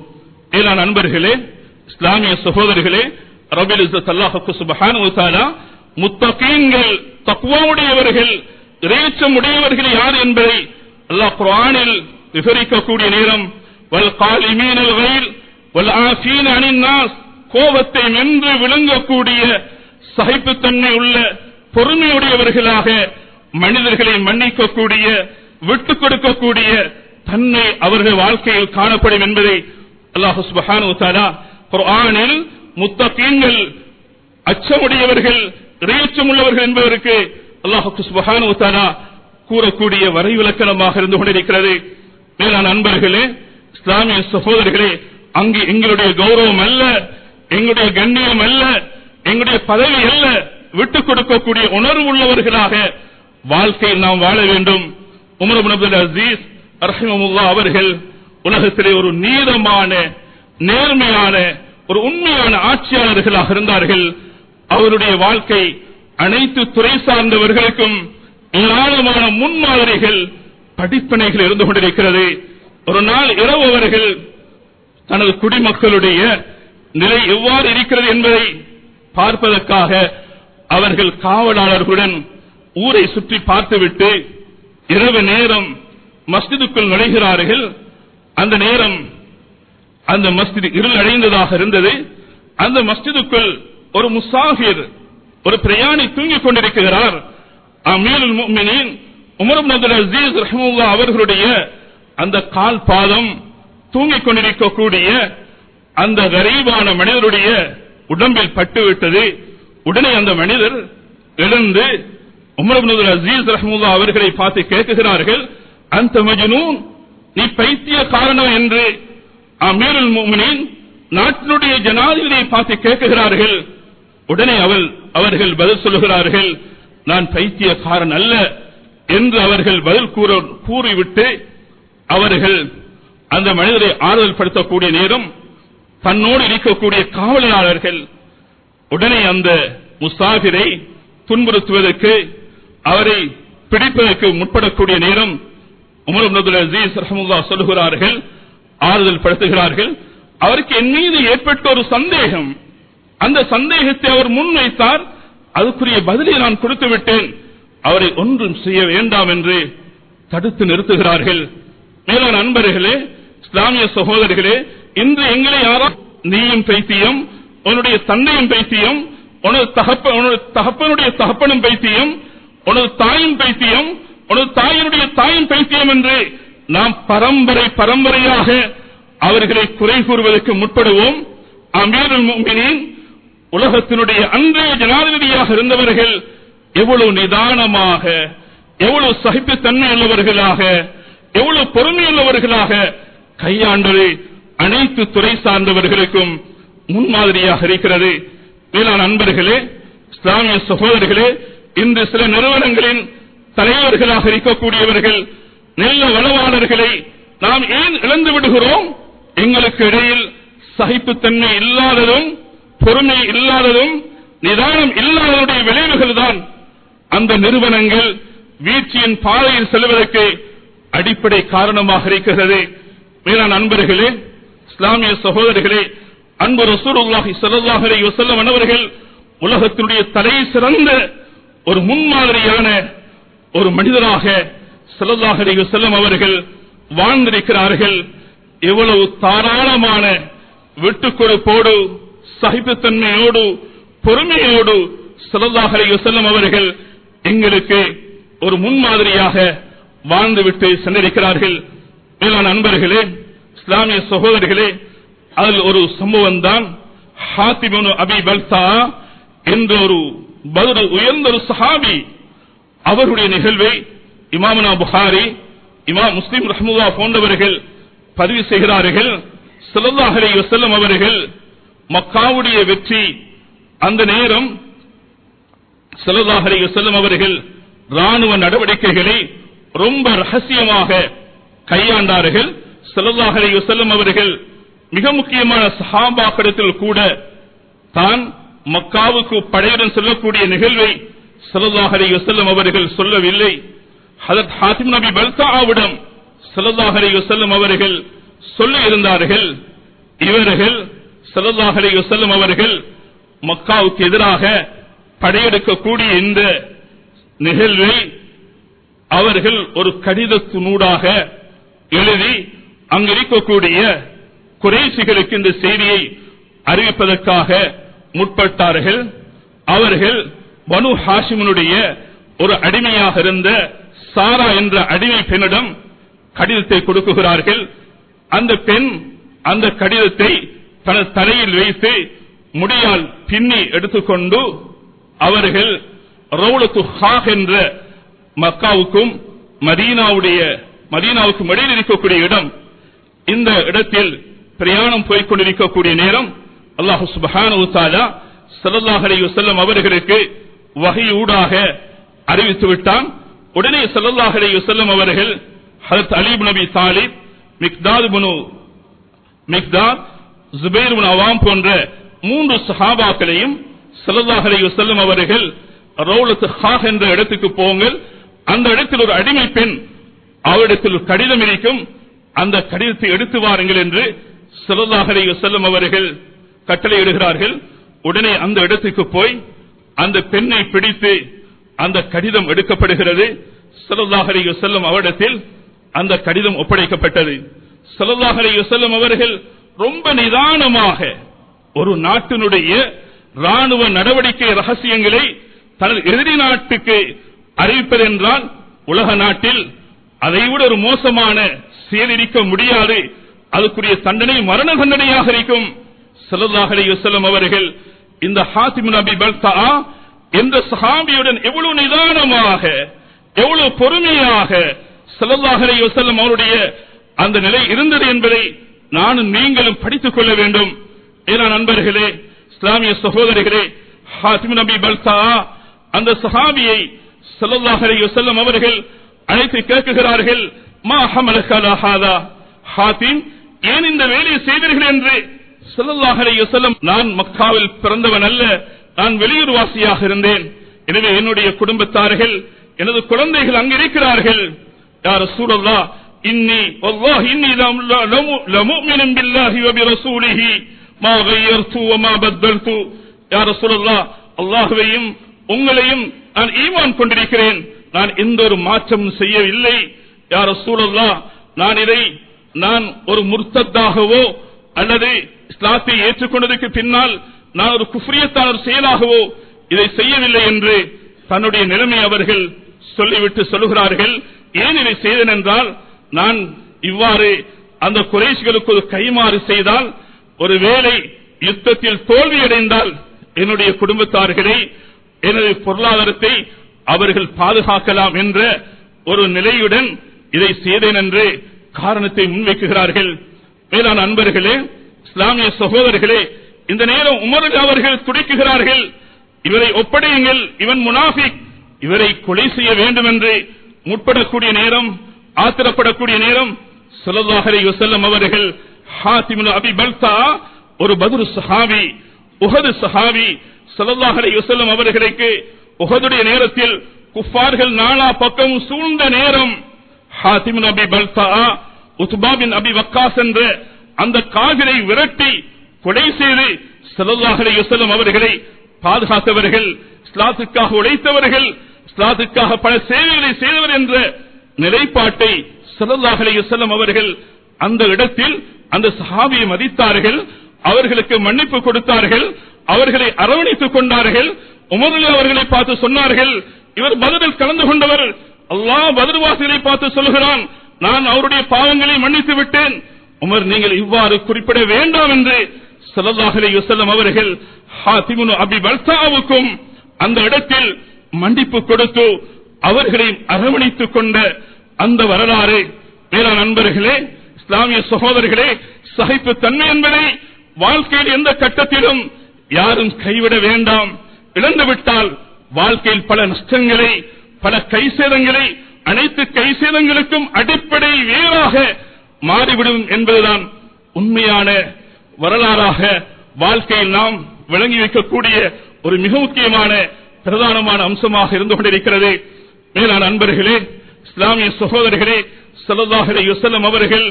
மேலான அன்பர்களே, இஸ்லாமிய சகோதரர்களே, ரப்பில் இஸ்ஸத் அல்லாஹ் சுப்ஹானஹு வ தஆலா முத்தகீன்கள், தக்வாவுடையவர்கள், இறையச்சம் உடையவர்கள் யார் என்பதை அல்லாஹ் குர்ஆனில் விவரிக்கக்கூடிய நேரம் வல் காலிமீனல் கைல் வல் ஆஃபீன அனின் நாஸ், கோபத்தை வென்று விளங்கக்கூடிய சகிப்புத்தன்மை உள்ள பொறுமையுடையவர்களாக மனிதர்களை மன்னிக்கக்கூடிய, விட்டுக் கொடுக்கக்கூடிய தன்மை அவர்கள் வாழ்க்கையில் காணப்படும் என்பதை அல்லாஹ் சுப்ஹானஹு வ தஆலா குர்ஆனில் முத்தகீன்கள், அச்சமுடையவர்கள், இறையச்சம் உள்ளவர்கள் என்பதற்கு அல்லாஹ் சுப்ஹானஹு வ தஆலா கூறக்கூடிய வரைவிலக்கணமாக இருந்து கொண்டிருக்கிறது. மேலான அன்பர்களே, இஸ்லாமிய சகோதரர்களே, அங்கு எங்களுடைய கௌரவம் அல்ல, எங்களுடைய கண்ணியம் அல்ல, எங்களுடைய பதவி அல்ல, விட்டுக் கொடுக்கக்கூடிய உணர்வு உள்ளவர்களாக வாழ்க்கையில் நாம் வாழ வேண்டும். உமர் இப்னு அப்துல் அசீஸ் ரஹிமஹுல்லாஹ் அவர்கள் உலகத்திலே ஒரு நீதமான, நேர்மையான, ஒரு உண்மையான ஆட்சியாளர்களாக இருந்தார்கள். அவருடைய வாழ்க்கை அனைத்து துறை சார்ந்தவர்களுக்கும் ஏராளமான முன்மாதிரிகள், படிப்பினைகள் இருந்து கொண்டிருக்கிறது. ஒரு நாள் இரவு அவர்கள் தனது குடிமக்களுடைய நிலை எவ்வாறு இருக்கிறது என்பதை பார்ப்பதற்காக அவர்கள் காவலாளர்களுடன் ஊரை சுற்றி பார்த்துவிட்டு இரவு நேரம் மஸ்ஜிதுக்குள் நுழைகிறார்கள். அந்த நேரம் அந்த மஸ்ஜித் இருள் அடைந்ததாக இருந்தது. அந்த மஸ்ஜிதுக்குள் ஒரு முசாஃபிர், ஒரு பிரயாணி தூங்கிக் கொண்டிருக்கிறார். அமீருல் முஃமினீன் உமர் இப்னு அப்துல் அஸீஸ் ரஹ்மத்துல்லாஹி அவர்களுடைய அந்த கால் பாதம் தூங்கிக் கொண்டிருக்கக்கூடிய அந்த கரீபான மனிதருடைய உடம்பில் பட்டுவிட்டது. உடனே அந்த மனிதர் எழுந்து உமர் இப்னு அப்துல் அஸீஸ் ரஹ்மத்துல்லாஹி அவர்களை பார்த்து கேட்கிறார்கள், அந்த மஜ்னூன், நீ பைத்தியக்காரனோ என்று அமீருல் முஃமினீன் நாட்டினுடைய ஜனாதிபதியை பார்த்து கேட்கிறார்கள். உடனே அவர்கள் பதில் சொல்லுகிறார்கள், நான் பைத்தியக்காரன் அல்ல என்று அவர்கள் பதில் கூறிவிட்டு அவர்கள் அந்த மனிதரை ஆறுதல் படுத்தக்கூடிய நேரம் தன்னோடு இருக்கக்கூடிய காவலாளர்கள் உடனே அந்த முசாஃபிரை துன்புறுத்துவதற்கு, அவரை பிடிப்பதற்கு முற்படக்கூடிய நேரம் உமர் இப்னு அப்துல் அஸீஸ் ரஹ்மத்துல்லாஹி சொல்லுகிறார்கள், ஆறுதல் படுத்துகிறார்கள். அவருக்கு என் மீது ஏற்பட்ட ஒரு சந்தேகம், அந்த சந்தேகத்தை அவர் முன்வைத்தார், அதுக்குரிய பதிலை நான் கொடுத்து விட்டேன், அவரை ஒன்றும் செய்ய வேண்டாம் என்று தடுத்து நிறுத்துகிறார்கள். மேலான அன்பர்களே, இஸ்லாமிய சகோதரர்களே, இன்று எங்களை யாரோ நீயும் பைத்தியம், உன்னுடைய தந்தையும் பைத்தியம், உனது தகப்பனுடைய தகப்பனும் பைத்தியம், உனது தாயும் பைத்தியம், உனது தாயினுடைய தாயும் பைத்தியம் என்று நாம் பரம்பரையாக அவர்களை குறை கூறுவதற்கு முற்படுவோம். அமீருல் முஃமினீன் உலகத்தினுடைய அன்றைய ஜனாதிபதியாக இருந்தவர்கள் எவ்வளவு நிதானமாக, எவ்வளவு சகிப்புத்தன்மை உள்ளவர்களாக, எவ்வளவு பொறுமையுள்ளவர்களாக கையாண்டது அனைத்து துறை சார்ந்தவர்களுக்கும் முன்மாதிரியாக இருக்கிறது. மேலான அன்பர்களே, இஸ்லாமிய சகோதரர்களே, இன்று சில நிறுவனங்களின் தலைவர்களாக இருக்கக்கூடியவர்கள், நல்ல வளவாளர்களை நாம் ஏன் இழந்து விடுகிறோம்? எங்களுக்கு இடையில் சகிப்புத்தன்மை இல்லாததும், பொறுமை இல்லாததும், நிதானம் இல்லாததுடைய விளைவுகள் தான் அந்த நிறுவனங்கள் வீழ்ச்சியின் பாதையில் செல்வதற்கு அடிப்படை காரணமாக இருக்கிறது. மேலான அன்பர்களே, இஸ்லாமிய சகோதரர்களே, அன்பு ரசூலுல்லாஹி ஸல்லல்லாஹு அலைஹி வஸல்லம் அவர்கள் உலகத்தினுடைய தலை சிறந்த ஒரு முன்மாதிரியான ஒரு மனிதராக ஸல்லல்லாஹு அலைஹி வஸல்லம் அவர்கள் வாழ்ந்திருக்கிறார்கள். எவ்வளவு தாராளமான விட்டுக்கொடுப்போடு, சகிப்புத்தன்மையோடு, பொறுமையோடு ஸல்லல்லாஹு அலைஹி வஸல்லம் அவர்கள் எங்களுக்கு ஒரு முன்மாதிரியாக வாழ்ந்துவிட்டு சென்றிருக்கிறார்கள். மேலான அன்பர்களே, இஸ்லாமிய சகோதரர்களே, அதில் ஒரு சம்பவம் தான் ஹாத்திப் இப்னு அபி பல்தா என்ற ஒரு பத்ர் உயர்ந்த ஒரு சஹாபி, அவருடைய நிகழ்வை இமாமுனா புகாரி, இமாம் முஸ்லிம் ரஹ்மத்துல்லாஹி போன்றவர்கள் பதிவு செய்கிறார்கள். ஸல்லல்லாஹு அலைஹி வஸல்லம் அவர்கள் மக்காவுடைய வெற்றி அந்த நேரம் ஸல்லல்லாஹு அலைஹி வஸல்லம் அவர்கள் ராணுவ நடவடிக்கைகளை ரொம்ப ரகசியமாக கையாண்டார்கள். ஸல்லல்லாஹு அலைஹி வஸல்லம் அவர்கள் மிக முக்கியமான சஹாபாக்களிடத்தில் கூட தான் மக்காவுக்கு படையுடன் செல்லக்கூடிய நிகழ்வை ஸல்லல்லாஹு அலைஹி வஸல்லம் அவர்கள் சொல்லவில்லை. ஹஜ்ரத் ஹாத்திப் நபி பல்தாவிடம் ஸல்லல்லாஹு அலைஹி வஸல்லம் அவர்கள் சொல்லி இருந்தார்கள், இவர்கள் ஸல்லல்லாஹு அலைஹி வஸல்லம் அவர்கள் மக்காவுக்கு எதிராக படையெடுக்கக்கூடிய இந்த நிகழ்வை அவர்கள் ஒரு கடிதத்தினூடாக எழுதி அங்கிருக்கக்கூடிய குறைஷிகளுக்கு இந்த செய்தியை அறிவிப்பதற்காக முற்பட்டார்கள். அவர்கள் பனு ஹாஷிமுடைய ஒரு அடிமையாக இருந்த சாரா என்ற அடிமை பெண்ணிடம் கடிதத்தை கொடுக்குகிறார்கள். அந்த பெண் அந்த கடிதத்தை தனது தலையில் வைத்து முடியால் பின்னி எடுத்துக்கொண்டு அவர்கள் ரவுலத்து ஹாக் என்ற மக்காவுக்கும் மதீனாவுக்கும் இடையில் இருக்கக்கூடிய இடம், இந்த இடத்தில் பிரயாணம் போய்கொண்டிருக்கக்கூடிய நேரம் அல்லாஹ் சுப்ஹானஹு வ தஆலா ஸல்லல்லாஹு அலைஹி வஸல்லம் அவர்களுக்கு வஹி ஊடாக அறிவித்து விட்டான். உடனே ஸல்லல்லாஹு அலைஹி வஸல்லம் அவர்கள் ஹஜ்ரத் அலி இப்னு அபி தாலிப், மிக்தாத், ஜுபைர் இப்னு அவாம் போன்ற 3 சஹாபாக்களையும் ஸல்லல்லாஹு அலைஹி வஸல்லம் அவர்கள் ரவுலத்து ஹாக் என்ற இடத்துக்கு போங்கள், அந்த இடத்தில் ஒரு அடிமை பெண், அவரிடத்தில் கடிதம் இருக்கும், அந்த கடிதத்தை எடுத்து வாருங்கள் என்று ஸல்லல்லாஹு அலைஹி வஸல்லம் அவர்கள் கட்டளையிடுகிறார்கள். உடனே அந்த இடத்துக்கு போய் அந்த பெண்ணை பிடித்து அந்த கடிதம் எடுக்கப்படுகிறது. ஸல்லல்லாஹு அலைஹி வஸல்லம் அவரிடத்தில் அந்த கடிதம் ஒப்படைக்கப்பட்டது. ஸல்லல்லாஹு அலைஹி வஸல்லம் அவர்கள் ரொம்ப நிதானமாக ஒரு நாட்டினுடைய ராணுவ நடவடிக்கை ரகசியங்களை தனது எதிரி நாட்டுக்கு அறிவிப்பதென்றால் உலக நாட்டில் அதைவிட ஒரு மோசமான செயலிருக்க முடியாது. அதுக்குரிய தண்டனை மரண தண்டனையாக இருக்கும். ஸல்லல்லாஹு அலைஹி வஸல்லம் அவர்கள் இந்த ஹாத்திம் இப்னு அபி பல்தா என்ற சஹாபியுடன் எவ்வளவு நிதானமாக எவ்வளவு பொறுமையாக ஸல்லல்லாஹு அலைஹி வஸல்லம் அவருடைய அந்த நிலை இருந்தது என்பதை நானும் நீங்களும் படித்துக் கொள்ள வேண்டும். ஏன்னா நண்பர்களே, இஸ்லாமிய சகோதரர்களே, ஹாத்திம் இப்னு அபி பல்தா அந்த சஹாபியை ஸல்லல்லாஹு அலைஹி வஸல்லம் அவர்கள் அழைத்து கேட்கிறார்கள், மா ஹமலக அலா ஹாதா, ஹாத்திம் ஏன் இந்த வேலையை செய்தீர்கள் என்று. ஸல்லல்லாஹு அலைஹி வஸல்லம், நான் மக்காவில் பிறந்தவன் அல்ல, நான் வெளியூர் வாசியாக இருந்தேன். எனவே என்னுடைய குடும்பத்தார்கள் எனது குழந்தைகள் அங்கு இருக்கிறார்கள். யா ரசூலல்லாஹ், இன்னி வல்லாஹி இன்னி லமுமினுன் பில்லாஹி வ பிரசூலிஹி மா கய்யர்து வ மா பத்தல்து. யா ரசூலல்லாஹ், அல்லாஹ்வையும் உங்களையும் நான் ஈமான் கொண்டிருக்கிறேன், நான் எந்த ஒரு மாற்றமும் செய்யவில்லை. யா ரசூலல்லாஹ், நான் ஒரு முர்த்தத்தாகவோ அல்லது இஸ்லாத்தை ஏற்றுக்கொண்டதற்கு பின்னால் நான் ஒரு குஃப்ரியத்தான ஒரு செயலாகவோ இதை செய்யவில்லை என்று தன்னுடைய நிலைமை அவர்கள் சொல்லிவிட்டு சொல்லுகிறார்கள். ஏன் இதை செய்தேன் என்றால், நான் இவ்வாறு அந்த குறைஷிகளுக்கு ஒரு கைமாறு செய்தால், ஒருவேளை யுத்தத்தில் தோல்வியடைந்தால் என்னுடைய குடும்பத்தார்களை எனது பொருளாதாரத்தை அவர்கள் பாதுகாக்கலாம் என்ற ஒரு நிலையுடன் இதை செய்தேன் என்று காரணத்தை முன்வைக்கிறார்கள். மேலான அன்பர்களே, இஸ்லாமிய சகோதரர்களே, இந்த நேரம் உமர் அவர்கள் துடிக்குகிறார்கள், இவரை ஒப்படையுங்கள், இவன் முனாஃபிக், இவரை கொலை செய்ய வேண்டும் என்று முற்படக்கூடிய நேரம், ஆத்திரப்படக்கூடிய நேரம், ஸல்லல்லாஹு அலைஹி வஸல்லம் அவர்கள் ஹாத்திம் இப்னு அபி பல்தா ஒரு பத்ர் சஹாபி, உஹது சஹாபி, ஸல்லல்லாஹு அலைஹி வஸல்லம் அவர்களுக்கு உஹதுடைய நேரத்தில் குஃபார்கள் நாலா பக்கம் சூழ்ந்த நேரம், ஹாத்திம் இப்னு அபி பல்தா உத்பா பின் அபி வக்காஸ் என்ற அந்த காஃபிரை விரட்டி கொலை செய்து ஸல்லல்லாஹு அலைஹி வஸல்லம் அவர்களை பாதுகாத்தவர்கள், இஸ்லாத்துக்காக உழைத்தவர்கள், இஸ்லாத்துக்காக பல சேவைகளை செய்தவர் என்ற நிலைப்பாட்டை ஸல்லல்லாஹு அலைஹி வஸல்லம் அவர்கள் அந்த இடத்தில் அந்த சஹாபியை மதித்தார்கள், அவர்களுக்கு மன்னிப்பு கொடுத்தார்கள், அவர்களை அரவணைத்துக் கொண்டார்கள். உமர் அவர்களை பார்த்து சொன்னார்கள், இவர் பத்ரில் கலந்து கொண்டவர், அல்லாஹ் பத்ர்வாசிகளை பார்த்து சொல்கிறான், நான் அவருடைய பாவங்களை மன்னித்து விட்டேன். உமர், நீங்கள் இவ்வாறு குறிப்பிட வேண்டாம் என்று ஸல்லல்லாஹு அலைஹி வஸல்லம் அவர்கள் ஹாத்திம் இப்னு அபி பல்தாவுக்கும் அந்த இடத்தில் மன்னிப்பு கொடுத்து அவர்களை அரவணைத்துக் கொண்ட அந்த வரலாறு. மேலான நண்பர்களே, இஸ்லாமிய சகோதரர்களே, சகிப்பு தன்மை என்பதை வாழ்க்கையில் எந்த கட்டத்திலும் யாரும் கைவிட வேண்டாம். இழந்துவிட்டால் வாழ்க்கையில் பல நஷ்டங்களை, பல கைசேதங்களை, அனைத்து கைசேதங்களுக்கும் அடிப்படை வேறாக மாறிவிடும் என்பதுதான் உண்மையான வரலாறாக வாழ்க்கையில் நாம் விளங்கி வைக்கக்கூடிய ஒரு மிக முக்கியமான பிரதானமான அம்சமாக இருந்து கொண்டிருக்கிறது. மேலான அன்பர்களே, இஸ்லாமிய சகோதரர்களே, ஸல்லல்லாஹு அலைஹி வஸல்லம் அவர்கள்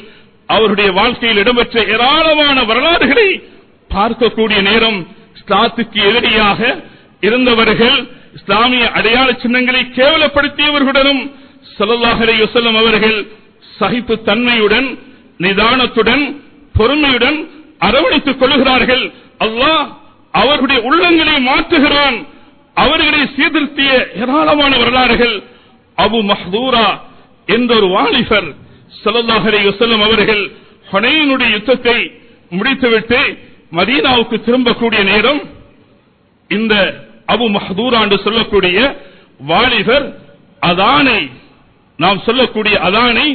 அவருடைய வாழ்க்கையில் இடம்பெற்ற ஏராளமான வரலாறுகளை பார்க்கக்கூடிய நேரம், இஸ்லாத்துக்கு எதிரியாக இருந்தவர்கள், இஸ்லாமிய அடையாள சின்னங்களை கேவலப்படுத்தியவர்களுடனும் ஸல்லல்லாஹு அலைஹி வஸல்லம் அவர்கள் சகிப்பு தன்மையுடன், நிதானத்துடன், பொறுமையுடன் அரவணைத்துக் கொள்கிறார்கள். அல்லாஹ் அவர்களுடைய உள்ளங்களை மாற்றுகிறான். அவர்களை சீர்திருத்திய ஏராளமான வரலாறுகள். அபு மஹ்தூரா என்ற ஒரு வாலிபர் ஸல்லல்லாஹு அலைஹி வஸல்லம் அவர்கள் ஹுனைனுடைய யுத்தத்தை முடித்துவிட்டு மதீனாவுக்கு திரும்பக்கூடிய நேரம், இந்த அபு மஹ்தூரா என்று சொல்லக்கூடிய வாலிபர் அதானை, நாம் சொல்லக்கூடிய அதானை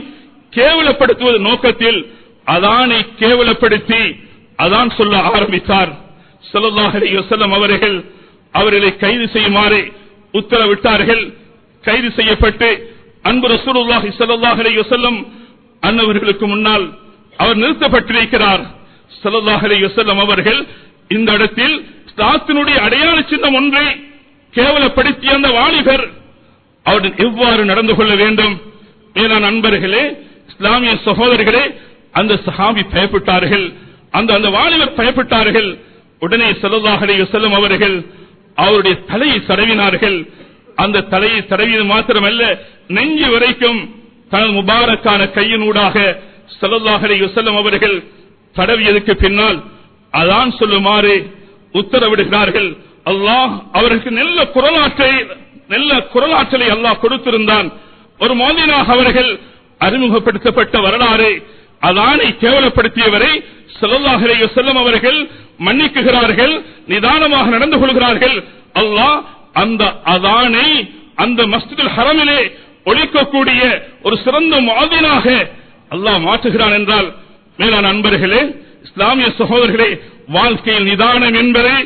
கேவலப்படுத்துவது நோக்கத்தில் அதானை கேவலப்படுத்தி அதான் சொல்ல ஆரம்பித்தார். ஸல்லல்லாஹு அலைஹி வஸல்லம் அவர்கள் அவர்களை கைது செய்யுமாறு உத்தரவிட்டார்கள். கைது செய்யப்பட்டு அன்பு ரசூலுல்லாஹி ஸல்லல்லாஹு அலைஹி வஸல்லம் அன்னவர்களுக்கு முன்னால் அவர் நிறுத்தப்பட்டிருக்கிறார். ஸல்லல்லாஹு அலைஹி வஸல்லம் அவர்கள் இந்த இடத்தில் இஸ்லாத்தினுடைய அடையாள சின்னம் ஒன்றை கேவலப்படுத்திய அந்த வாலிபர் அவருடன் எவ்வாறு நடந்து கொள்ள வேண்டும்? மேலான நண்பர்களே, இஸ்லாமிய சகோதரர்களே, அந்த சஹாபி பயப்பட்டார்கள். அந்த வாலிபர் பயப்பட்டார்கள். உடனே ஸல்லல்லாஹு அலைஹி வஸல்லம் அவர்கள் அவருடைய தலையை தடவினார்கள். அந்த தலையை தடவியது மாத்திரமல்ல, நெஞ்சு வரைக்கும் தனது முபாரக்கான கையினூடாக ஸல்லல்லாஹு அலைஹி வஸல்லம் அவர்கள் தடவியதுக்கு பின்னால் அதான் சொல்லுமாறு உத்தரவிடுகிறார்கள். அல்லாஹ் அவருக்கு நல்ல குரலாற்றலை அல்லாஹ் கொடுத்திருந்தான். ஒரு மோதினாக அவர்கள் அறிமுகப்படுத்தப்பட்ட வரலாறு அதானை கேவலப்படுத்தியவரை ஸல்லல்லாஹு அலைஹி வஸல்லம் அவர்கள் மன்னிக்குகிறார்கள், நிதானமாக நடந்து கொள்கிறார்கள். அல்லாஹ் அந்த அதானை அந்த மஸ்ஜிதுல் ஹரமிலே ஒலிக்கக்கூடிய ஒரு சிறந்த முஅத்தினாக அல்லாஹ் மாற்றுகிறான் என்றால், மேலான அன்பர்களே, இஸ்லாமிய சகோதரர்களே, வாழ்க்கையில் நிதானம் என்பதை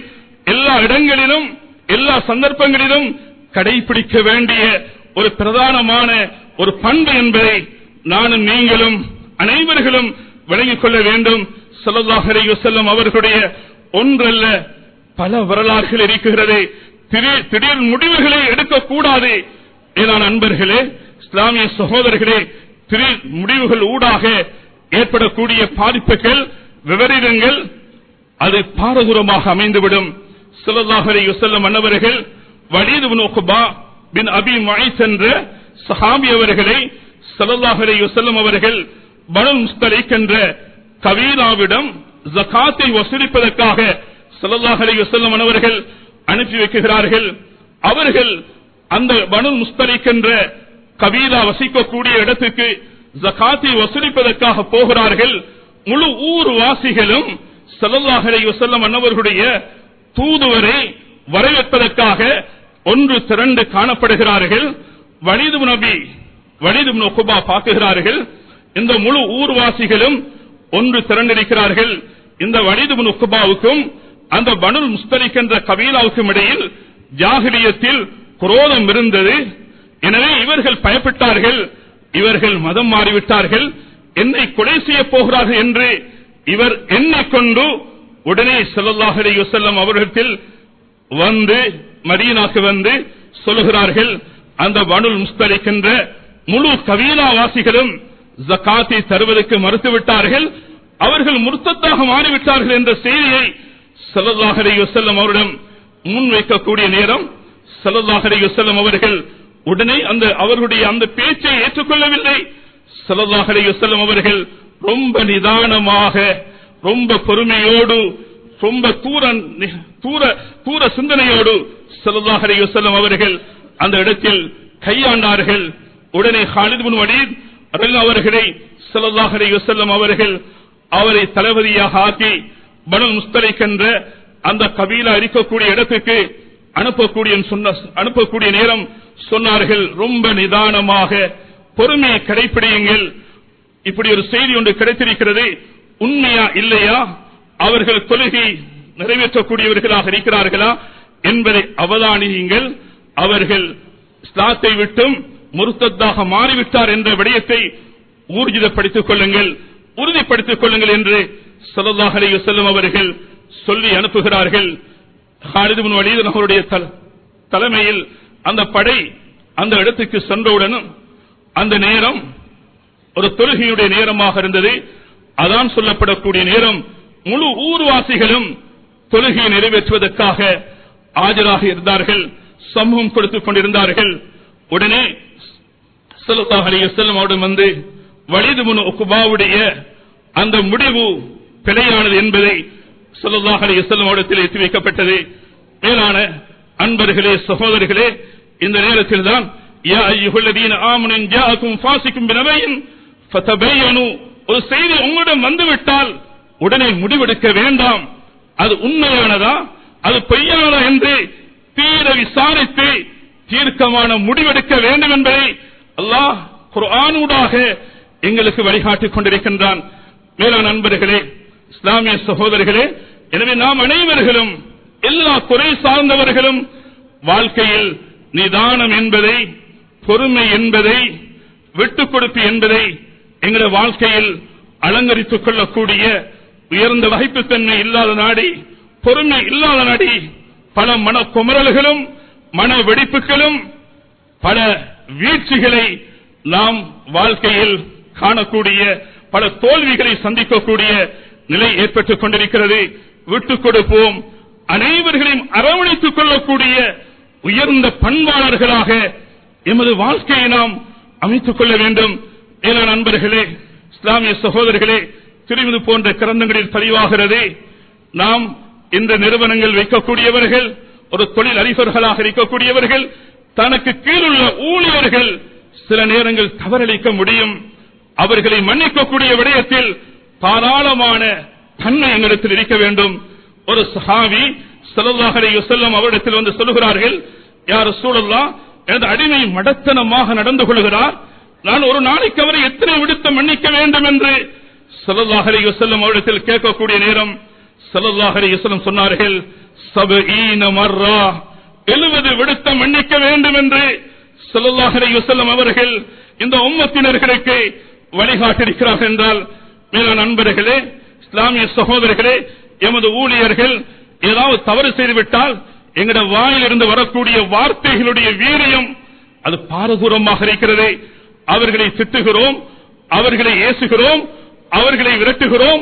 எல்லா இடங்களிலும் எல்லா சந்தர்ப்பங்களிலும் கடைபிடிக்க வேண்டிய ஒரு பிரதானமான ஒரு பண்பு என்பதை நானும் நீங்களும் அனைவர்களும் விளங்கிக் கொள்ள வேண்டும். ஸல்லல்லாஹு அலைஹி வஸல்லம் அவர்களுடைய ஒன்றல்ல பல வரலாறுகள் இருக்கிறது. திடீர் முடிவுகளை எடுக்கக்கூடாது. மேலான அன்பர்களே, இஸ்லாமிய சகோதரர்களே, திடீர் முடிவுகள் ஊடாக ஏற்படக்கூடிய பாதிப்புகள் விபரீதங்கள் அது பாரதூரமாக அமைந்துவிடும். ஸல்லல்லாஹு அலைஹி வஸல்லம் அன்னவர்கள் வலீத் இப்னு உக்பா பின் அபி முஐத் என்ற சஹாபி அவர்களை ஸல்லல்லாஹு அலைஹி வஸல்லம் அவர்கள் பனு முஸ்தலிக் என்ற கபீலாவிடம் ஜகாத்தை வசூலிப்பதற்காக ஸல்லல்லாஹு அலைஹி வஸல்லம் அன்னவர்கள் அனுப்பி வைக்கிறார்கள். அவர்கள் அந்த பனு முஸ்தலிக் என்ற கபீலா வசிக்கக்கூடிய இடத்துக்கு ஜகாத்தை வசூலிப்பதற்காக போகிறார்கள். முழு ஊர் வாசிகளும் ஸல்லல்லாஹு அலைஹி வஸல்லம் அன்னவர்களுடைய தூதுவரை வரவேற்பதற்காக ஒன்று திரண்டு காணப்படுகிறார்கள். வலீத் இப்னு உக்பா பார்க்கிறார்கள். இந்த முழு ஊர்வாசிகளும் ஒன்று திரண்டிருக்கிறார்கள். இந்த வலீத் இப்னு உக்பாவுக்கும் அந்த பனு முஸ்தலிக் என்ற கபீலாவுக்கும் இடையில் ஜாஹிலியத்தில் குரோதம் இருந்தது. எனவே இவர்கள் பயப்பட்டார்கள். இவர்கள் மதம் மாறிவிட்டார்கள், என்னை கொலை செய்ய போகிறார்கள் என்று இவர் எண்ணிக்கொண்டு உடனே ஸல்லல்லாஹு அலைஹி வஸல்லம் அவர்களிடத்தில் வந்து மதீனாக்கு வந்து சொல்லுகிறார்கள், அந்த பனு முஸ்தலிக் என்ற முழு கபீலாவாசிகளும் ஜகாத்தை தருவதற்கு மறுத்துவிட்டார்கள், அவர்கள் முர்த்தத்தாக மாறிவிட்டார்கள் என்ற செய்தியை ஸல்லல்லாஹு அலைஹி வஸல்லம் அவரிடம் முன்வைக்கக்கூடிய நேரம் ஸல்லல்லாஹு அலைஹி வஸல்லம் அவர்கள் உடனே அவர்களுடைய அந்த பேச்சை ஏற்றுக்கொள்ளவில்லை. ஸல்லல்லாஹு அலைஹி வஸல்லம் அவர்கள் ரொம்ப நிதானமாக, ரொம்ப பொறுமையோடு, ரொம்ப தூர சிந்தனையோடு ஸல்லல்லாஹு அலைஹி வஸல்லம் அவர்கள் அந்த இடத்தில் கையாண்டார்கள். உடனே காலித் இப்னு வலீத் ரலியல்லாஹு அவர்களை ஸல்லல்லாஹு அலைஹி வஸல்லம் அவர்கள் அவரை தளபதியாக ஆக்கி பனு முஸ்தலிக் என்ற அந்த கபீலா இருக்கக்கூடிய இடத்துக்கு அனுப்பக்கூடிய நேரம் சொன்னார்கள், ரொம்ப நிதானமாக பொறுமையை கடைபிடியுங்கள். இப்படி ஒரு செய்தி ஒன்று கிடைத்திருக்கிறது, உண்மையா இல்லையா, அவர்கள் தொழுகை நிறைவேற்றக்கூடியவர்களாக இருக்கிறார்களா என்பதை அவதானியுங்கள். அவர்கள் இஸ்லாத்தை விட்டும் முர்த்தத்தாக மாறிவிட்டார் என்ற விடயத்தை ஊர்ஜிதப்படுத்திக் கொள்ளுங்கள், உறுதிப்படுத்திக் கொள்ளுங்கள் என்று ஸல்லல்லாஹு அலைஹி வஸல்லம் அவர்கள் சொல்லி அனுப்புகிறார்கள். காலித் இப்னு வலீத் அவருடைய தலைமையில் அந்த படை அந்த இடத்துக்கு சென்றவுடனும் அந்த நேரம் ஒரு தொழுகையுடைய நேரமாக இருந்தது. அதான் சொல்லப்படக்கூடிய நேரம். முழு ஊர்வாசிகளும் தொழுகையை நிறைவேற்றுவதற்காக ஆஜராக இருந்தார்கள், சமூகம் கொடுத்துக் கொண்டிருந்தார்கள். உடனே ஸல்லல்லாஹு அலைஹி வஸல்லம் அவரிடம் வந்து வலீத் இப்னு உக்பாவுடைய அந்த முடிவு பிழையானது என்பதை ஸல்லல்லாஹு அலைஹி வஸல்லம் அவரிடத்தில் எத்தி வைக்கப்பட்டது. மேலான அன்பர்களே, சகோதரர்களே, இந்த நேரத்தில் தான் யா அய்யுஹல்லதீன ஆமனு இன் ஜாஅக்கும் ஃபாஸிகும் பினபையின் ஃபதபையனு, ஒரு செய்தி உங்களிடம் வந்துவிட்டால் உடனே முடிவெடுக்க வேண்டாம், அது உண்மையானதா அது பொய்யானதா என்று தீர விசாரித்து தீர்க்கமான முடிவெடுக்க வேண்டும் என்பதை அல்லாஹ் குர்ஆனூடாக எங்களுக்கு வழிகாட்டிக் கொண்டிருக்கின்றான். மேலான நண்பர்களே, இஸ்லாமிய சகோதரர்களே, எனவே நாம் அனைவர்களும் எல்லா துறை சார்ந்தவர்களும் வாழ்க்கையில் நிதானம் என்பதை, பொறுமை என்பதை, விட்டுக் கொடுப்பு என்பதை எங்களுடைய வாழ்க்கையில் அலங்கரித்துக் கொள்ளக்கூடிய உயர்ந்த வகைப்புத்தன்மை இல்லாத நாடி, பொறுமை இல்லாத நாடி பல மன குமரல்களும் மன வெடிப்புகளும் பல வீழ்ச்சிகளை நாம் வாழ்க்கையில் காணக்கூடிய, பல தோல்விகளை சந்திக்கக்கூடிய நிலை ஏற்பட்டுக் கொண்டிருக்கிறது. விட்டுக் கொடுப்போம். அனைவர்களையும் அரவணைத்துக் கொள்ளக்கூடிய உயர்ந்த பண்பாளர்களாக எமது வாழ்க்கையை நாம் அமைத்துக் கொள்ள வேண்டும். ஏழான நண்பர்களே, இஸ்லாமிய சகோதரர்களே, திருமதி போன்ற கிரந்தங்களில் பதிவாகிறது, நாம் இந்த நிறுவனங்கள் வைக்கக்கூடியவர்கள், ஒரு தொழில் அதிபர்களாக இருக்கக்கூடியவர்கள், தனக்கு கீழுள்ள ஊழியர்கள் சில நேரங்கள் தவறளிக்க முடியும். அவர்களை மன்னிக்கக்கூடிய விடயத்தில் தாராளமான தன்மை எங்களிடத்தில் இருக்க வேண்டும். ஒரு சஹாபி ஸல்லல்லாஹு அலைஹி வஸல்லம் அவரிடத்தில் வந்து சொல்லுகிறார்கள், யா ரசூலல்லாஹ், எனது அடிமை மடத்தனமாக நடந்து கொள்கிறார், நான் ஒரு நாளைக்கு அவரை எத்தனை விடுத்த மன்னிக்க வேண்டும் என்று ஸல்லல்லாஹு அலைஹி வஸல்லம் அவரிடத்தில் கேட்கக்கூடிய நேரம் ஸல்லல்லாஹு அலைஹி வஸல்லம் சொன்னார்கள், 70 மர்ரா, 70 விடுத்த மன்னிக்க வேண்டும் என்று ஸல்லல்லாஹு அலைஹி வஸல்லம் அவர்கள் இந்த உம்மத்தினர்களுக்கு வழிகாட்டியிருக்கிறார்கள் என்றால், மேலான நண்பர்களே, இஸ்லாமிய சகோதரர்களே, எமது ஊழியர்கள் ஏதாவது தவறு செய்துவிட்டால் எங்களுடைய வாயிலிருந்து வரக்கூடிய வார்த்தைகளுடைய வீரியம் அது பாரதூரமாக இருக்கிறது. அவர்களை திட்டுகிறோம், அவர்களை ஏசுகிறோம், அவர்களை விரட்டுகிறோம்,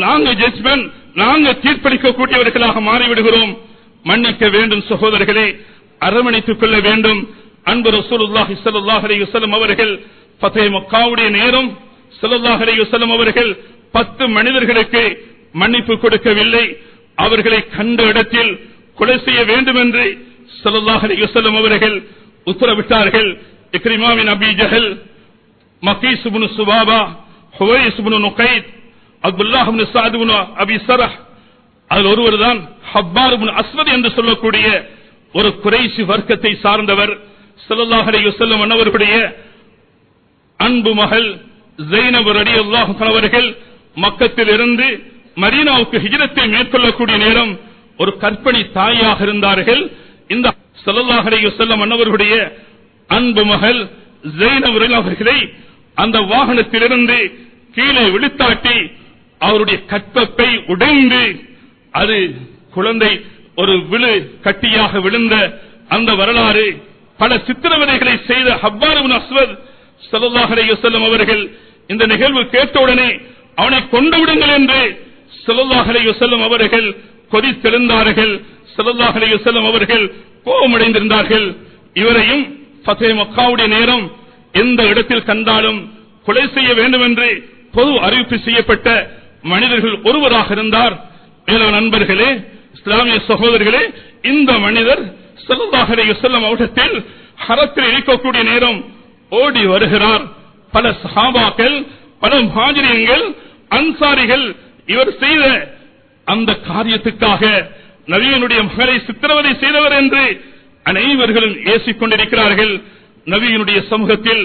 நாங்கள் ஜட்ஜ்மென்ட், நாங்கள் தீர்ப்பளிக்கக்கூடியவர்களாக மாறிவிடுகிறோம். மன்னிக்க வேண்டும் சகோதரர்களே, அரவணைத்துக் கொள்ள வேண்டும். அன்பு ரசூலுல்லாஹி ஸல்லல்லாஹு அலைஹி வஸல்லம் அவர்கள் ஃபத்ஹ் மக்காவுடைய நேரம் ஸல்லல்லாஹு அலைஹி வஸல்லம் அவர்கள் 10 மனிதர்களுக்கு மன்னிப்பு கொடுக்கவில்லை. அவர்களை கண்ட இடத்தில் கொலை செய்ய வேண்டும் என்று ஸல்லல்லாஹு அலைஹி வஸல்லம் அவர்கள் உத்தரவிட்டார்கள். இக்ரிமா பின் அபி ஜஹல், மக்கீஸ் இப்னு சுபாபா, ஹுவைஸ் இப்னு நுகைத், அப்துல்லாஹ் இப்னு ஸஅத் இப்னு அபி ஸரஹ், அதில் ஒருவர் தான் ஹப்பார் இப்னு அஸ்வத் என்று சொல்லக்கூடிய ஒரு குறைஷி வர்க்கத்தை சார்ந்தவர். ஸல்லல்லாஹு அலைஹி வஸல்லம் அவர்களுடைய அன்பு மகள் ஸைனப் ரலியல்லாஹு அன்ஹா அவர்கள் மக்கத்தில் இருந்து மதீனாவுக்கு ஹிஜ்ரத்தை மேற்கொள்ளக்கூடிய நேரம் ஒரு கர்ப்பிணி தாயாக இருந்தார்கள். இந்த ஸல்லல்லாஹு அலைஹி வஸல்லம் அவர்களுடைய அன்பு மகள் ஸைனப் ரலியல்லாஹு அவர்களை அந்த வாகனத்திலிருந்து கீழே விழுத்தாட்டி அவருடைய கற்பப்பை உடைந்து அது குழந்தை ஒரு விழு கட்டியாக விழுந்த அந்த வரலாறு, பல சித்திரவதைகளை செய்த ஹப்பார் இப்னு அஸ்வத் ஸல்லல்லாஹு அலைஹி வஸல்லம் அவர்கள் இந்த நிகழ்வு கேட்டவுடனே அவனை கொண்டு விடுங்கள் என்று ஸல்லல்லாஹு அலைஹி வஸல்லம் அவர்கள் கொதித்தெழுந்தார்கள். ஸல்லல்லாஹு அலைஹி வஸல்லம் அவர்கள் கோபமடைந்திருந்தார்கள். இவரையும் ஃபத்ஹ் மக்காவுடைய நேரம் எந்த இடத்தில் கண்டாலும் கொலை செய்ய வேண்டும் என்று பொது அறிவிப்பு செய்யப்பட்ட மனிதர்கள் ஒருவராக இருந்தார். மேலான நண்பர்களே, இஸ்லாமிய சகோதரர்களே, இந்த மனிதர் ஸல்லல்லாஹு அலைஹி வஸல்லம் அவர்கள் ஹரத்தில் இருக்கக்கூடிய நேரம் ஓடி வருகிறார். பல சஹாபாக்கள், பல முஹாஜிரீன்கள், அன்சாரிகள் இவர் செய்த அந்த காரியத்துக்காக நபியினுடைய மகளை சித்திரவதை செய்தவர் என்று அனைவர்களும் ஏசிக் கொண்டிருக்கிறார்கள். நபியினுடைய சமூகத்தில்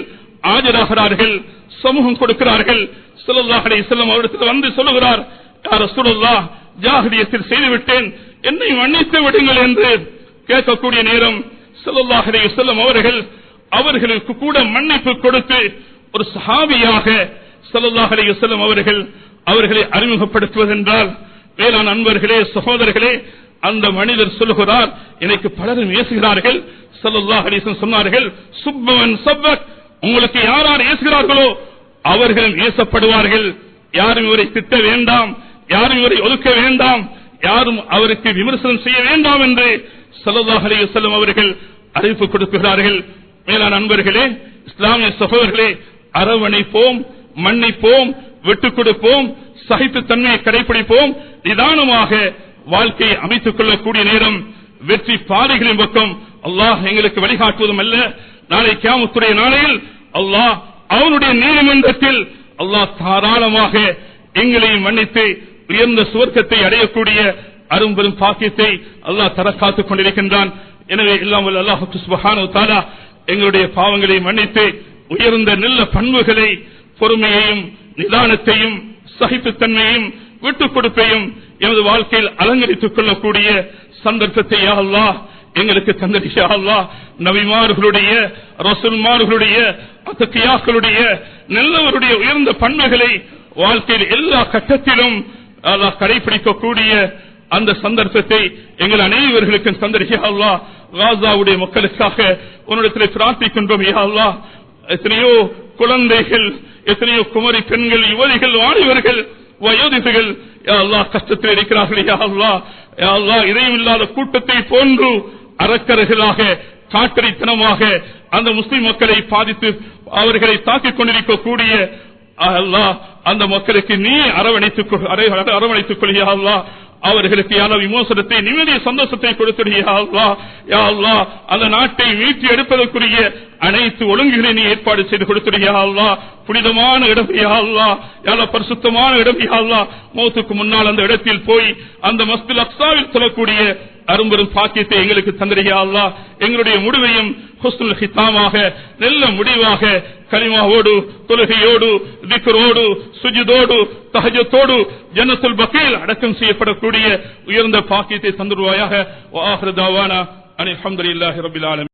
ஆஜராகிறார்கள், சமூகம் கொடுக்கிறார்கள். ஸல்லல்லாஹு அலைஹி வஸல்லம் அவர்கள் வந்து சொல்லுகிறார், யா ரசூலல்லாஹ், ஜாஹிலியத்தில் செய்துவிட்டேன், என்னை மன்னித்து விடுங்கள் என்று கேட்கக்கூடிய நேரம் ஸல்லல்லாஹு அலைஹி வஸல்லம் அவர்கள் அவர்களுக்கு கூட மன்னிப்பு கொடுத்து ஒரு சஹாபியாக ஸல்லல்லாஹு அலைஹி வஸல்லம் அவர்கள் அவர்களை அறிமுகப்படுத்துவதென்றால், மேலான அன்பர்களே, சகோதரர்களே, அந்த மனிதர் சொல்லுகிறார், எனக்கு பலரும் ஏசுகிறார்கள். ஸல்லல்லாஹு அலைஹி வஸல்லம் சொன்னார்கள், சுப்பவன் சப்பக், உங்களுக்கு யார் யார் ஏசுகிறார்களோ அவர்களும் ஏசப்படுவார்கள். யாரும் இவரை திட்ட வேண்டாம், யாரும் இவரை ஒதுக்க வேண்டாம், யாரும் அவருக்கு விமர்சனம் செய்ய வேண்டாம் என்று ஸல்லல்லாஹு அலைஹி வஸல்லம் அவர்கள் அறிவிப்பு கொடுக்கிறார்கள். மேலான அன்பர்களே, இஸ்லாமிய சகோதரர்களே, அரவணைப்போம், மன்னிப்போம், விட்டுக் கொடுப்போம், சகிப்புத்தன்மையை கடைபிடிப்போம். நிதானமாக வாழ்க்கையை அமைத்துக் கொள்ளக்கூடிய நேரம் வெற்றி பாதைகளின் பக்கம் அல்லாஹ் எங்களுக்கு வழிகாட்டுவதும் அல்ல, நாளை கியாமத்துடைய நாளையில் அல்லாஹ் அவனுடைய நீதிமன்றத்தில் அல்லாஹ் தாராளமாக எங்களையும் மன்னித்து உயர்ந்த சுவர்க்கத்தை அடையக்கூடிய அரும்பெரும் பாக்கியத்தை அல்லாஹ் தர காத்துக் கொண்டிருக்கின்றான். எனவே எல்லாம் வல்ல அல்லாஹ் சுப்ஹானஹு வ தஆலா எங்களுடைய பாவங்களை மன்னித்து உயர்ந்த நல்ல பண்புகளை, பொறுமையையும், நிதானத்தையும், சகிப்புத்தன்மையையும், விட்டுக் கொடுப்பையும் எமது வாழ்க்கையில் அலங்கரித்துக் கொள்ளக்கூடிய சந்தர்ப்பத்தை யா அல்லாஹ் எங்களுக்கு தந்தரியா அல்லாஹ். நபிமார்களுடைய, ரசூல்மார்களுடைய, அத்தகியாக்களுடைய, நல்லவருடைய உயர்ந்த பண்புகளை வாழ்க்கையில் எல்லா கட்டத்திலும் அல்லாஹ் கடைபிடிக்கக்கூடிய அந்த சந்தர்ப்பத்தை எங்கள் அனைவர்களுக்கும் தந்தரியா அல்லாஹ். காசாவுடைய மக்களுக்காக உன்னிடத்தில் பிரார்த்திக்கின்றோம் யா அல்லாஹ். எத்தனையோ குழந்தைகள், எத்தனையோ குமரி பெண்கள், யுவதிகள், வாலிபர்கள் வயோதிகர்கள் யா அல்லாஹ் கஷ்டத்தில் இருக்கிறார்கள். யா அல்லாஹ், யா அல்லாஹ், இதையும் இல்லாத கூட்டத்தை போன்று அரக்கர்களாக காட்டடித்தனமாக அந்த முஸ்லிம் மக்களை பாதித்து அவர்களை தாக்கிக் கொண்டிருக்கக்கூடிய அல்லாஹ் அந்த மக்களுக்கு நீ அரவணைத்துக் கொள்ளியா அல்லாஹ். அவர்களுக்கு யாரோ விமோசனத்தை, நிம்மதிய சந்தோஷத்தை கொடுத்துடுயா அல்லாஹ். யா அல்லாஹ், அந்த நாட்டை மீட்டி எடுப்பதற்குரிய அனைத்து ஒழுங்குகளை நீ ஏற்பாடு செய்து கொடுத்துடுயா அல்லாஹ். புனிதமான இடம் யா அல்லாஹ், யா பரிசுத்தமான இடம் யா அல்லாஹ். மௌத்துக்கு முன்னால் அந்த இடத்தில் போய் அந்த மஸ்ஜிதுல் அக்ஸாவில் சொல்லக்கூடிய அரும்பெரும் பாக்கியத்தை எங்களுக்கு தந்திரியா அல்லாஹ். எங்களுடைய முடிவையும் ஹுஸ்னுல் ஹிதாமாக, நல்ல முடிவாக, கலிமாவோடு, தொழுகையோடு, திக்ரோடு, சுஜூதோடு, தஹஜ்ஜத்தோடு ஜன்னத்துல் பகீல் அடக்கம் செய்யப்படக்கூடிய உயர்ந்த பாக்கியத்தை தந்துருவாயாக. வ ஆகிரு தஅவானா அனில் ஹம்துலில்லாஹி ரப்பில் ஆலமீன்.